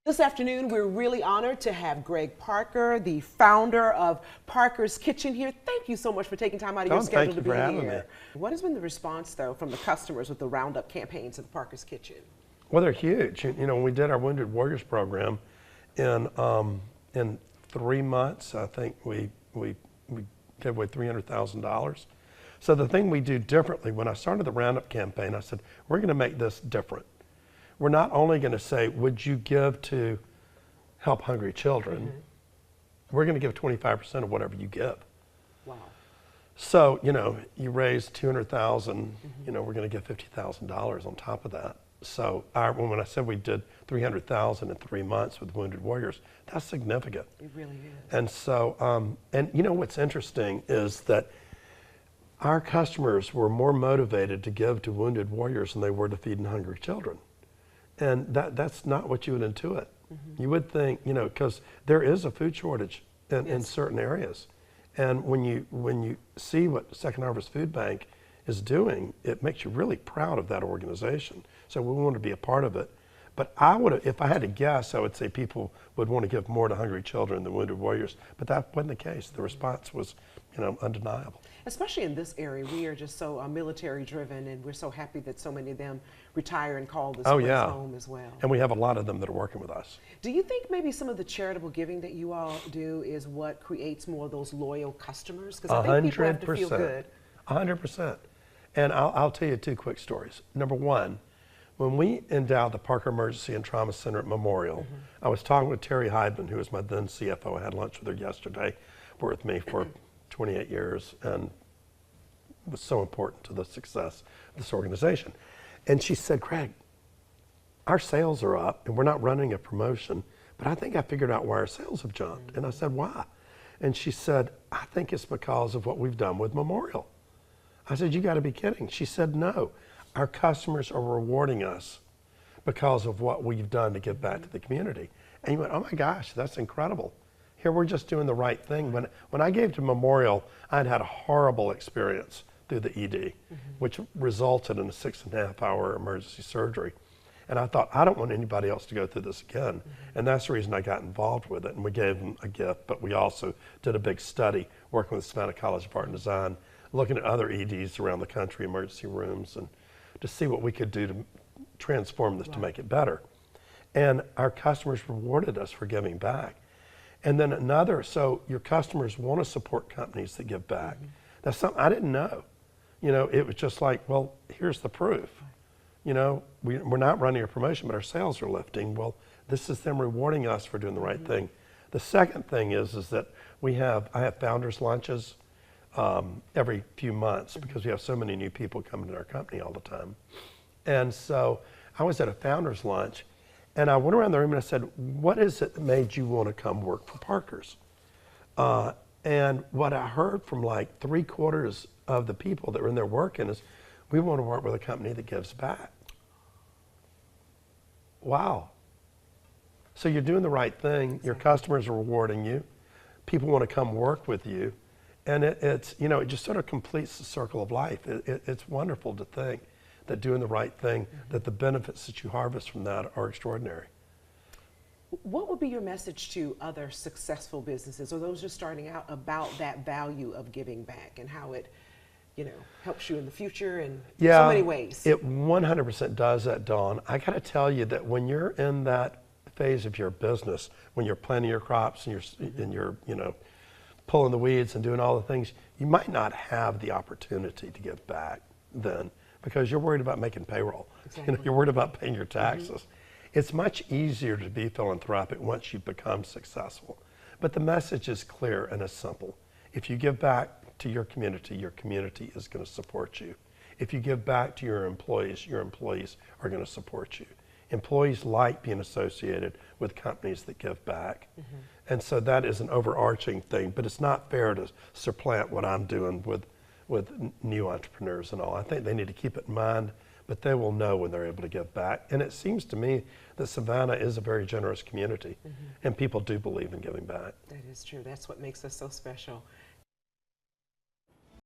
This afternoon, we're really honored to have Greg Parker, the founder of Parker's Kitchen here. Thank you so much for taking time out of your schedule to be here. What has been the response, though, from the customers with the Roundup campaigns at Parker's Kitchen? Well, they're huge. You know, when we did our Wounded Warriors program in 3 months, I think we gave away $300,000. So the thing we do differently, when I started the Roundup campaign, I said, we're going to make this different. We're not only going to say, would you give to help hungry children? We're going to give 25% of whatever you give. Wow. So, you know, you raise $200,000, you know, we're going to give $50,000 on top of that. So when I said we did $300,000 in 3 months with Wounded Warriors, that's significant. It really is. And so, and you know what's interesting is that our customers were more motivated to give to Wounded Warriors than they were to feeding hungry children. And that's not what you would intuit. You would think, you know, because there is a food shortage in certain areas. And when you see what Second Harvest Food Bank is doing, it makes you really proud of that organization. So we want to be a part of it. But if I had to guess, I would say people would want to give more to hungry children than Wounded Warriors. But that wasn't the case. The response was, you know, undeniable. Especially in this area, we are just so military driven, and we're so happy that so many of them retire and call this place home as well. And we have a lot of them that are working with us. Do you think maybe some of the charitable giving that you all do is what creates more of those loyal customers? Because I think people have to feel good. 100%. And I'll tell you 2 quick stories. Number one, when we endowed the Parker Emergency and Trauma Center at Memorial, I was talking with Terry Heidman, who was my then CFO. I had lunch with her yesterday, worked with me for 28 years, and was so important to the success of this organization. And she said, Greg, our sales are up, and we're not running a promotion, but I think I figured out why our sales have jumped. And I said, why? And she said, I think it's because of what we've done with Memorial. I said, you got to be kidding. She said, no. Our customers are rewarding us because of what we've done to give back to the community. And you went, oh my gosh, that's incredible. Here we're just doing the right thing. When I gave to Memorial, I'd had a horrible experience through the ED, which resulted in a 6.5-hour emergency surgery. And I thought, I don't want anybody else to go through this again. And that's the reason I got involved with it. And we gave them a gift, but we also did a big study working with Savannah College of Art and Design, looking at other EDs around the country, emergency rooms, and to see what we could do to transform this to make it better. And our customers rewarded us for giving back. And then so your customers want to support companies that give back. That's something I didn't know. You know, it was just like, well, here's the proof. You know, we're not running a promotion, but our sales are lifting. Well, this is them rewarding us for doing the right thing. The second thing is that I have founders lunches every few months because we have so many new people coming to our company all the time. And so I was at a founders lunch, and I went around the room and I said, what is it that made you want to come work for Parker's? And what I heard from like 3/4 of the people that were in there working is, we want to work with a company that gives back. Wow. So you're doing the right thing. Your customers are rewarding you. People want to come work with you. And it's, you know, it just sort of completes the circle of life. It's wonderful to think that doing the right thing, that the benefits that you harvest from that are extraordinary. What would be your message to other successful businesses or those just starting out about that value of giving back and how it, you know, helps you in the future in so many ways? It 100% does that, Dawn. I got to tell you that when you're in that phase of your business, when you're planting your crops and you're you know, pulling the weeds and doing all the things, you might not have the opportunity to give back then because you're worried about making payroll. You know, you're worried about paying your taxes. It's much easier to be philanthropic once you become successful. But the message is clear and it's simple. If you give back to your community is going to support you. If you give back to your employees are going to support you. Employees like being associated with companies that give back. And so that is an overarching thing, but it's not fair to supplant what I'm doing with new entrepreneurs and all. I think they need to keep it in mind, but they will know when they're able to give back. And it seems to me that Savannah is a very generous community, and people do believe in giving back. That is true. That's what makes us so special.